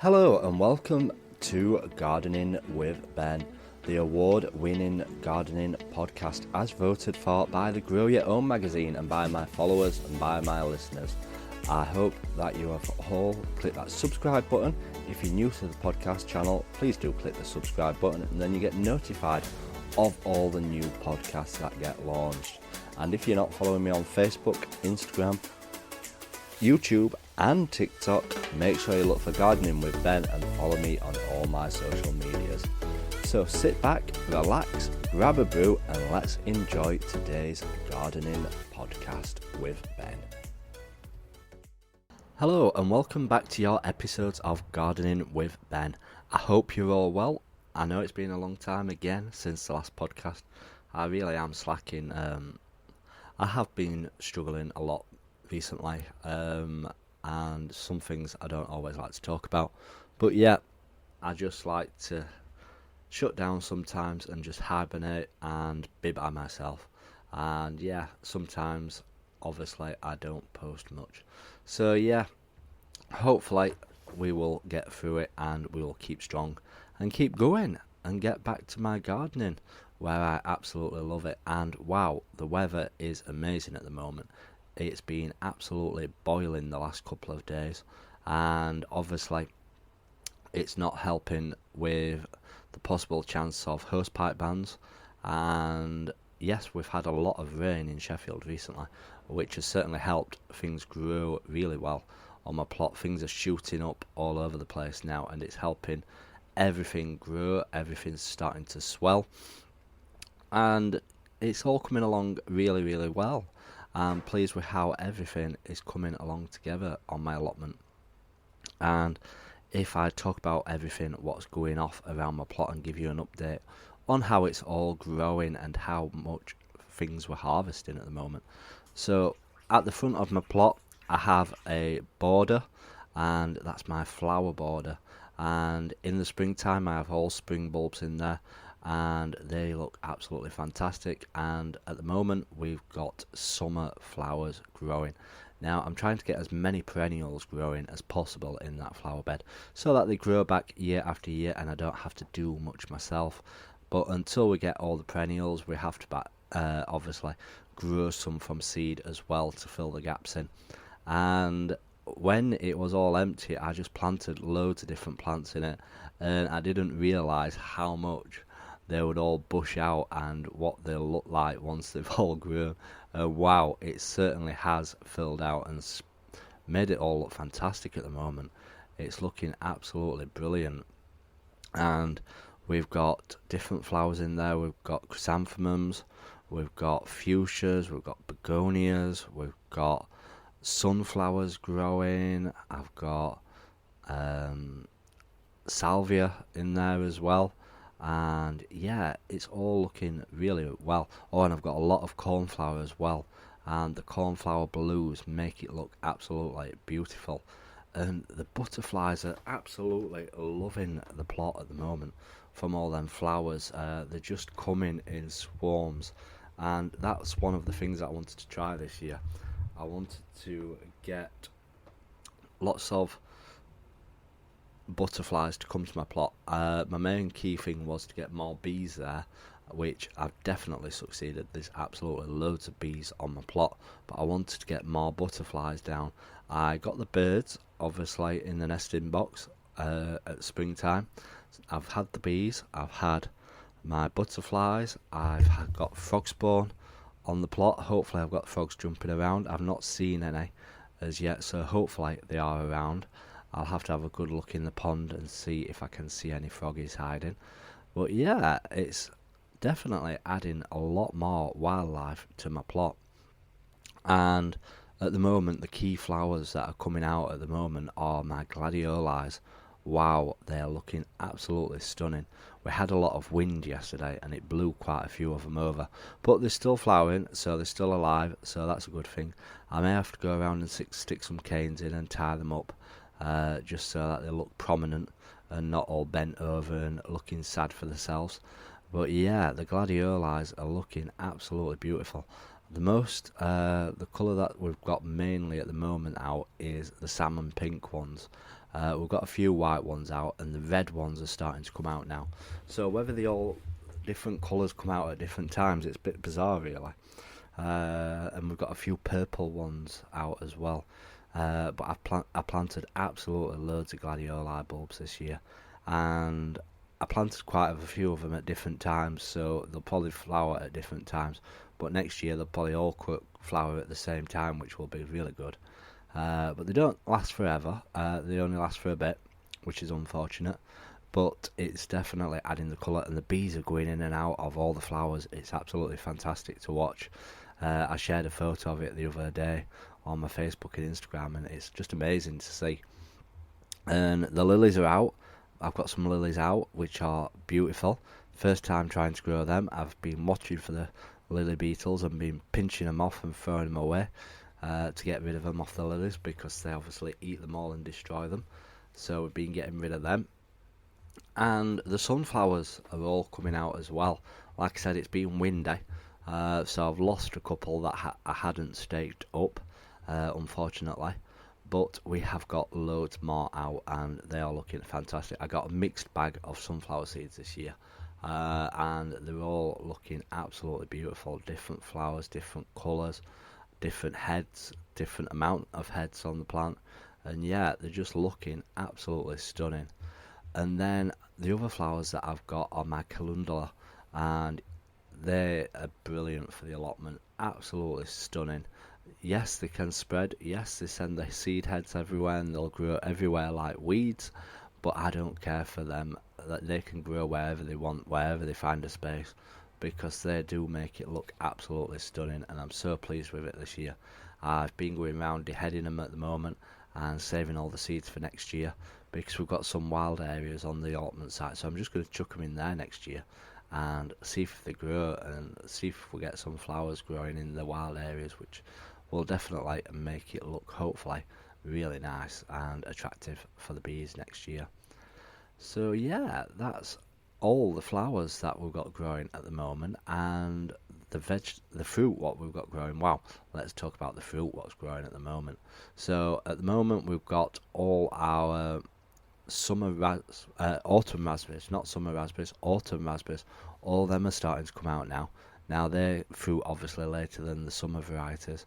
Hello and welcome to Gardening with Ben, the award-winning gardening podcast as voted for by the Grow Your Own magazine and by my followers and by my listeners. I hope that you have all clicked that subscribe button. If you're new to the podcast channel, please do click the subscribe button and then you get notified of all the new podcasts that get launched. And if you're not following me on Facebook, Instagram, YouTube and TikTok, make sure you look for Gardening with Ben and follow me on all my social medias. So sit back, relax, grab a brew and let's enjoy today's gardening podcast with Ben. Hello and welcome back to your episodes of Gardening with Ben. I hope you're all well. I know it's been a long time again since the last podcast. I really am slacking. I have been struggling a lot recently, and some things I don't always like to talk about, but yeah, I just like to shut down sometimes and just hibernate and be by myself. And yeah, sometimes obviously I don't post much, so yeah, hopefully we will get through it and we will keep strong and keep going and get back to my gardening where I absolutely love it. And wow, the weather is amazing at the moment. It's been absolutely boiling the last couple of days, and obviously it's not helping with the possible chance of hosepipe bans. And yes, we've had a lot of rain in Sheffield recently, which has certainly helped things grow really well on my plot. Things are shooting up all over the place now and it's helping everything grow. Everything's starting to swell and it's all coming along really well. I'm pleased with how everything is coming along together on my allotment. And if I talk about everything, what's going off around my plot, and give you an update on how it's all growing and how much things we're harvesting at the moment. So at the front of my plot I have a border, and that's my flower border, and in the springtime I have all spring bulbs in there and they look absolutely fantastic. And at the moment we've got summer flowers growing. Now I'm trying to get as many perennials growing as possible in that flower bed so that they grow back year after year and I don't have to do much myself. But until we get all the perennials, we have to obviously grow some from seed as well to fill the gaps in. And when it was all empty, I just planted loads of different plants in it, and I didn't realise how much they would all bush out and what they'll look like once they've all grown. Wow, it certainly has filled out and made it all look fantastic at the moment. It's looking absolutely brilliant. And we've got different flowers in there. We've got chrysanthemums, we've got fuchsias, we've got begonias, we've got sunflowers growing. I've got salvia in there as well. And yeah, it's all looking really well. Oh, and I've got a lot of cornflower as well, and the cornflower blues make it look absolutely beautiful. And the butterflies are absolutely loving the plot at the moment from all them flowers. They're just coming in swarms, and that's one of the things I wanted to try this year. I wanted to get lots of butterflies to come to my plot. My main key thing was to get more bees there, which I've definitely succeeded. There's absolutely loads of bees on my plot, but I wanted to get more butterflies down. I got the birds obviously in the nesting box at springtime. I've had the bees, I've had my butterflies, I've got frog spawn on the plot. Hopefully I've got frogs jumping around. I've not seen any as yet, so hopefully they are around. I'll have to have a good look in the pond and see if I can see any froggies hiding. But yeah, it's definitely adding a lot more wildlife to my plot. And at the moment, the key flowers that are coming out at the moment are my gladiolus. Wow, they are looking absolutely stunning. We had a lot of wind yesterday and it blew quite a few of them over, but they're still flowering, so they're still alive, so that's a good thing. I may have to go around and stick some canes in and tie them up, just so that they look prominent and not all bent over and looking sad for themselves. But yeah, the gladiolus are looking absolutely beautiful. The colour that we've got mainly at the moment out is the salmon pink ones, We've got a few white ones out, and the red ones are starting to come out now. So whether they all different colours come out at different times, it's a bit bizarre really. And we've got a few purple ones out as well. But I planted absolutely loads of gladioli bulbs this year, and I planted quite a few of them at different times, so they'll probably flower at different times. But next year they'll probably all flower at the same time, which will be really good. But they don't last forever. They only last for a bit, which is unfortunate. But it's definitely adding the colour, and the bees are going in and out of all the flowers. It's absolutely fantastic to watch. I shared a photo of it the other day on my Facebook and Instagram, and it's just amazing to see. And the lilies are out. I've got some lilies out, which are beautiful. First time trying to grow them. I've been watching for the lily beetles and been pinching them off and throwing them away to get rid of them off the lilies, because they obviously eat them all and destroy them. So we've been getting rid of them. And the sunflowers are all coming out as well. Like I said, it's been windy, so I've lost a couple that I hadn't staked up, unfortunately. But we have got loads more out, and they are looking fantastic. I got a mixed bag of sunflower seeds this year, and they're all looking absolutely beautiful. Different flowers, different colours, different heads, different amount of heads on the plant, and yeah, they're just looking absolutely stunning. And then the other flowers that I've got are my calendula, and they are brilliant for the allotment. Absolutely stunning. Yes, they can spread. Yes, they send their seed heads everywhere, and they'll grow everywhere like weeds. But I don't care for them. That they can grow wherever they want, wherever they find a space, because they do make it look absolutely stunning. And I'm so pleased with it this year. I've been going around deheading them at the moment and saving all the seeds for next year, because we've got some wild areas on the allotment site. So I'm just going to chuck them in there next year and see if they grow, and see if we get some flowers growing in the wild areas, which will definitely make it look, hopefully, really nice and attractive for the bees next year. So yeah, that's all the flowers that we've got growing at the moment, and the fruit what we've got growing. Wow, let's talk about the fruit what's growing at the moment. So at the moment we've got all our autumn raspberries, not summer raspberries, autumn raspberries. All of them are starting to come out now. Now they're fruit obviously later than the summer varieties.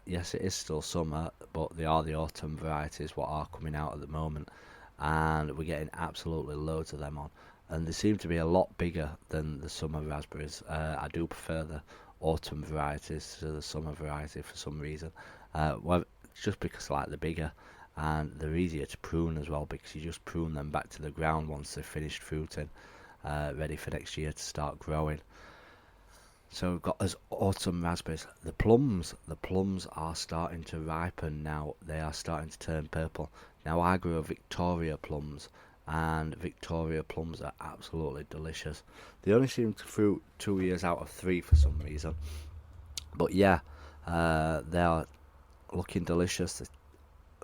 Yes, it is still summer, but they are the autumn varieties what are coming out at the moment, and we're getting absolutely loads of them on, and they seem to be a lot bigger than the summer raspberries. I do prefer the autumn varieties to the summer variety for some reason. Well, just because I like the bigger, and they're easier to prune as well, because you just prune them back to the ground once they've finished fruiting, ready for next year to start growing. So we've got as autumn raspberries. The plums are starting to ripen now. They are starting to turn purple. Now I grow Victoria plums, and Victoria plums are absolutely delicious. They only seem to fruit 2 years out of 3 for some reason. But yeah, they are looking delicious. They're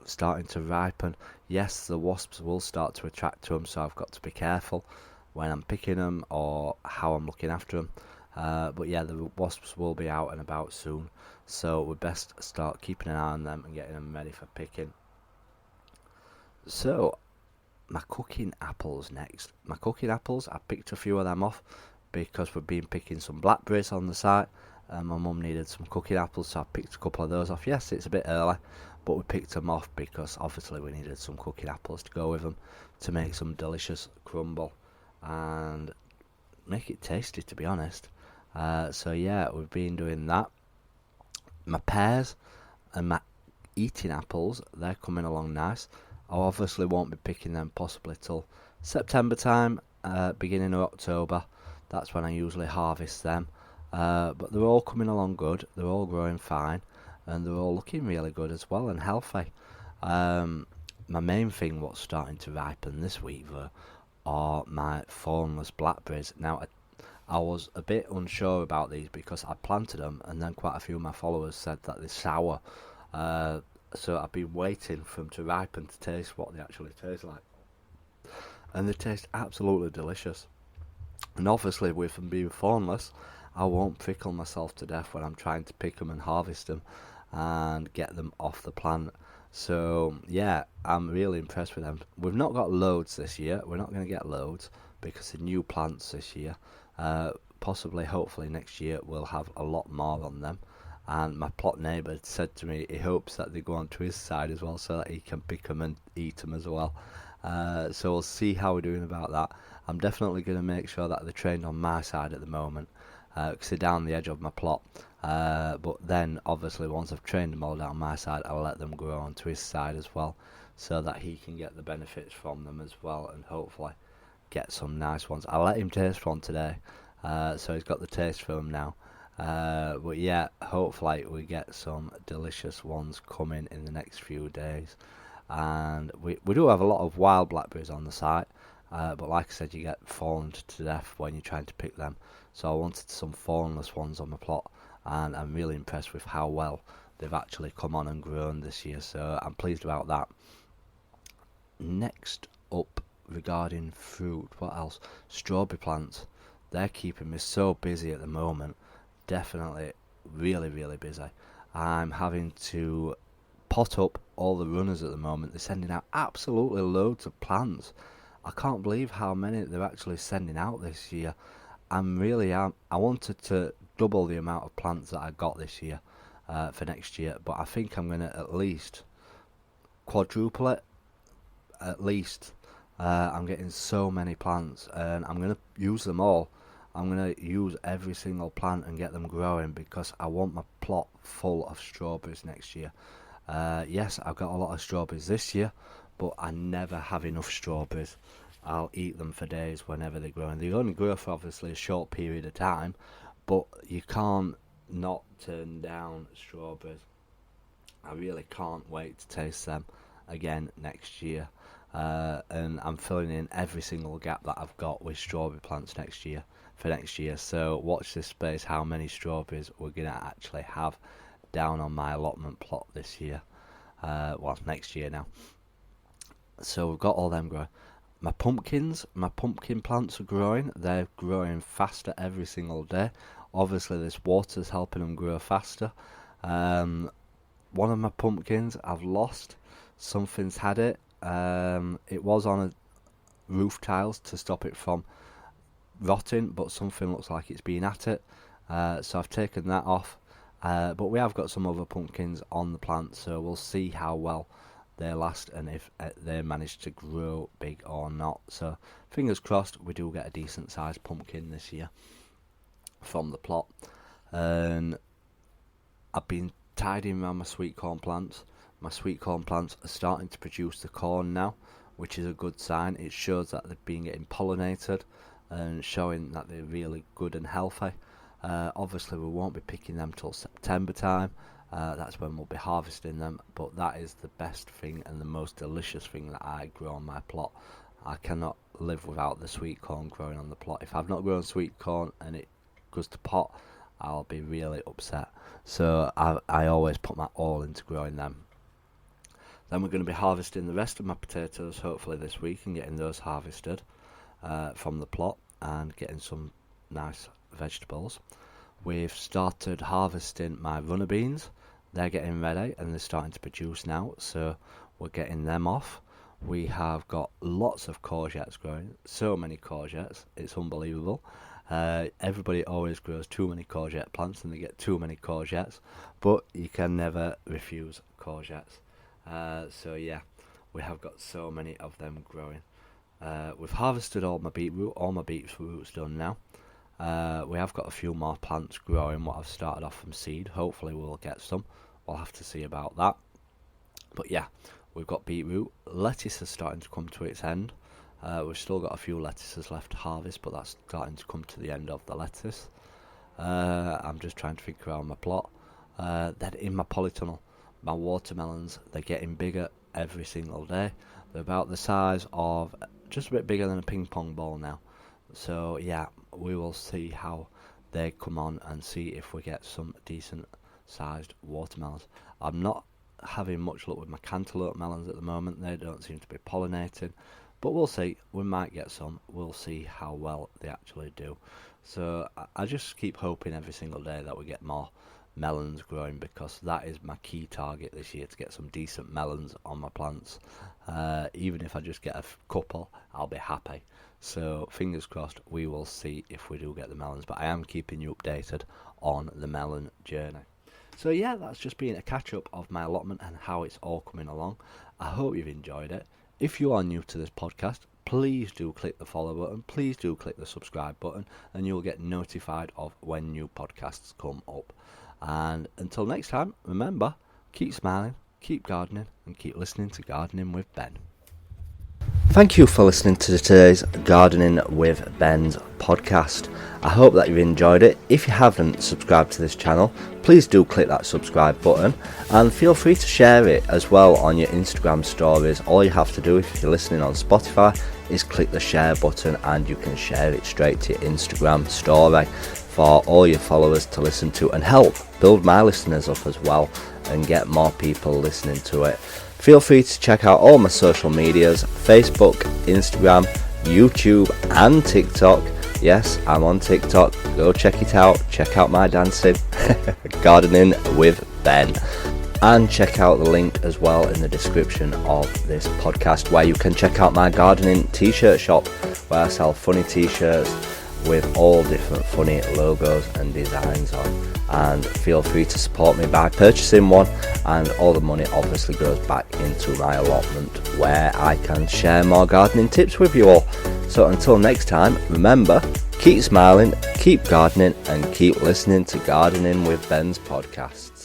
starting to ripen. Yes, the wasps will start to attract to them, so I've got to be careful when I'm picking them or how I'm looking after them. But yeah, the wasps will be out and about soon, so we best start keeping an eye on them and getting them ready for picking. So, my cooking apples next. My cooking apples, I picked a few of them off because we've been picking some blackberries on the site, and my mum needed some cooking apples, so I picked a couple of those off. Yes, it's a bit early, but we picked them off because obviously we needed some cooking apples to go with them to make some delicious crumble and make it tasty, to be honest. So yeah, we've been doing that. My pears and my eating apples, they're coming along nice. I obviously won't be picking them possibly till September time, beginning of October. That's when I usually harvest them. But they're all coming along good. They're all growing fine, and they're all looking really good as well and healthy. My main thing what's starting to ripen this week though are my thornless blackberries. Now I was a bit unsure about these because I planted them, and then quite a few of my followers said that they're sour. So I've been waiting for them to ripen to taste what they actually taste like. And they taste absolutely delicious. And obviously with them being thornless, I won't prickle myself to death when I'm trying to pick them and harvest them and get them off the plant. So yeah, I'm really impressed with them. We've not got loads this year. We're not going to get loads because the new plants this year. Possibly, hopefully next year we'll have a lot more on them. And my plot neighbour said to me he hopes that they go onto his side as well so that he can pick them and eat them as well. So we'll see how we're doing about that. I'm definitely going to make sure that they're trained on my side at the moment because they're down the edge of my plot. But then, obviously, once I've trained them all down my side, I'll let them grow onto his side as well, so that he can get the benefits from them as well, and hopefully get some nice ones. I'll let him taste one today, so he's got the taste for them now. But yeah, hopefully we get some delicious ones coming in the next few days. And we do have a lot of wild blackberries on the site, but like I said, you get fallen to death when you're trying to pick them. So I wanted some thornless ones on my plot, and I'm really impressed with how well they've actually come on and grown this year, so I'm pleased about that. Next up, regarding fruit, what else? Strawberry plants. They're keeping me so busy at the moment. Definitely really, really busy. I'm having to pot up all the runners at the moment. They're sending out absolutely loads of plants. I can't believe how many they're actually sending out this year. I wanted to double the amount of plants that I got this year for next year, but I think I'm going to at least quadruple it. At least. I'm getting so many plants, and I'm going to use them all. I'm going to use every single plant and get them growing because I want my plot full of strawberries next year. Yes, I've got a lot of strawberries this year, but I never have enough strawberries. I'll eat them for days whenever they grow, and they only grow for obviously a short period of time, but you can't not turn down strawberries. I really can't wait to taste them again next year, and I'm filling in every single gap that I've got with strawberry plants for next year. So watch this space, how many strawberries we're going to actually have down on my allotment plot this year, next year now. So we've got all them growing. My pumpkin plants are growing. They're growing faster every single day. Obviously, this water's helping them grow faster. One of my pumpkins I've lost. Something's had it. It was on a roof tiles to stop it from rotting, but something looks like it's been at it. So I've taken that off. But we have got some other pumpkins on the plant, so we'll see how well they last and if they manage to grow big or not. So fingers crossed we do get a decent sized pumpkin this year from the plot. And I've been tidying around my sweet corn plants. My sweet corn plants are starting to produce the corn now, which is a good sign. It shows that they've been getting pollinated and showing that they're really good and healthy. Obviously we won't be picking them till September time. That's when we'll be harvesting them, but that is the best thing and the most delicious thing that I grow on my plot. I cannot live without the sweet corn growing on the plot. If I've not grown sweet corn and it goes to pot, I'll be really upset. So I always put my all into growing them. Then we're going to be harvesting the rest of my potatoes hopefully this week and getting those harvested from the plot and getting some nice vegetables. We've started harvesting my runner beans. They're getting ready and they're starting to produce now, so we're getting them off. We have got lots of courgettes growing, so many courgettes, it's unbelievable. Everybody always grows too many courgette plants and they get too many courgettes, but you can never refuse courgettes. So yeah, we have got so many of them growing. We've harvested all my beetroot. All my beetroot's done now. We have got a few more plants growing what I've started off from seed. Hopefully we'll get some. We'll have to see about that. But yeah, we've got beetroot. Lettuce is starting to come to its end. We've still got a few lettuces left to harvest, but that's starting to come to the end of the lettuce. I'm just trying to figure out my plot. Then in my polytunnel, my watermelons, they're getting bigger every single day. They're about the size of just a bit bigger than a ping pong ball now. So yeah, we will see how they come on and see if we get some decent sized watermelons. I'm not having much luck with my cantaloupe melons at the moment. They don't seem to be pollinating, but we'll see. We might get some. We'll see how well they actually do. So I just keep hoping every single day that we get more melons growing, because that is my key target this year, to get some decent melons on my plants. Even if I just get a couple, I'll be happy. So fingers crossed, we will see if we do get the melons, but I am keeping you updated on the melon journey. So yeah, that's just been a catch up of my allotment and how it's all coming along. I hope you've enjoyed it. If you are new to this podcast, please do click the follow button, please do click the subscribe button, and you'll get notified of when new podcasts come up. And until next time, remember, keep smiling, keep gardening, and keep listening to Gardening with Ben. Thank you for listening to today's Gardening with Ben's podcast. I hope that you've enjoyed it. If you haven't subscribed to this channel, please do click that subscribe button, and feel free to share it as well on your Instagram stories. All you have to do, if you're listening on Spotify, is click the share button and you can share it straight to your Instagram story for all your followers to listen to, and help build my listeners up as well and get more people listening to it. Feel free to check out all my social medias: Facebook, Instagram, YouTube and TikTok. Yes, I'm on TikTok. Go check it out. Check out my dancing. Gardening with Ben. And check out the link as well in the description of this podcast, where you can check out my gardening t-shirt shop, where I sell funny t-shirts with all different funny logos and designs on. And feel free to support me by purchasing one, and all the money obviously goes back into my allotment, where I can share more gardening tips with you all. So until next time, remember, keep smiling, keep gardening, and keep listening to Gardening with Ben's podcasts.